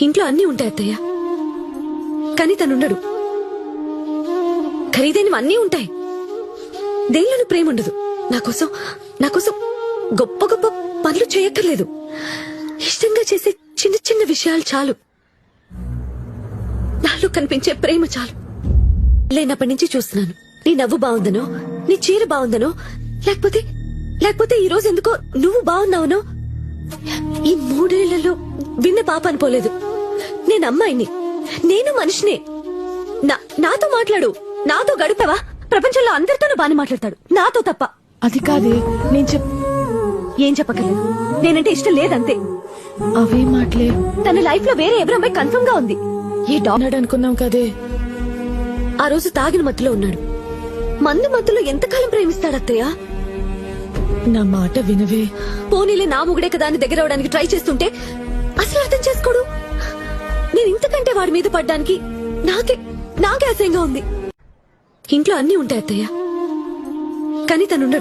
ఇంట్లో అన్నీ ఉంటాయి అత్తయ్య, కానీ తనుండడు. ఖరీదైనవి అన్నీ ఉంటాయి, దేనిలోనూ ప్రేమ ఉండదు. నాకోసం గొప్ప గొప్ప పనులు చేయక్కర్లేదు. ఇష్టంగా చేసే చిన్న చిన్న విషయాలు చాలు. నాలో కనిపించే ప్రేమ చాలు. లేనప్పటి నుంచి చూస్తున్నాను. నీ నవ్వు బాగుందనో, నీ చీర బాగుందనో, లేకపోతే ఈ రోజు ఎందుకో నువ్వు బాగున్నావనో ఈ 3 ఏళ్లలో విన్న పాప అనిపోలేదు. నేను అమ్మాయిని, నేను మనిషినే. నాతో మాట్లాడు, నాతో గడిపావా? ప్రపంచంలో అందరితోనూ బానే మాట్లాడతాడు, నాతో తప్ప. అది కాదే, ఏం చెప్పగలను. నేనంటే ఇష్టం లేదంతే. అవే మాటలే. తన లైఫ్ లో వేరే ఎవరో అమ్మాయి కన్ఫర్మ్ గా ఉంది. ఏ డాక్టర్ అనుకున్నాం కదే. ఆ రోజు తాగిన మత్తులో ఉన్నాడు. మందు మత్తులో ఎంతకాలం ప్రేమిస్తాడత్తయ్య? నా మాట వినవే. పోనీలే, నా ముగుడే కదా అని దగ్గర అవడానికి ట్రై చేస్తుంటే అసలు అర్థం చేసుకోడు. నేను ఇంతకంటే వాడి మీద పడ్డానికి నాకే అసహ్యంగా ఉంది. ఇంట్లో అన్నీ ఉంటాయి అత్తయ్య, కానీ తనుండడు.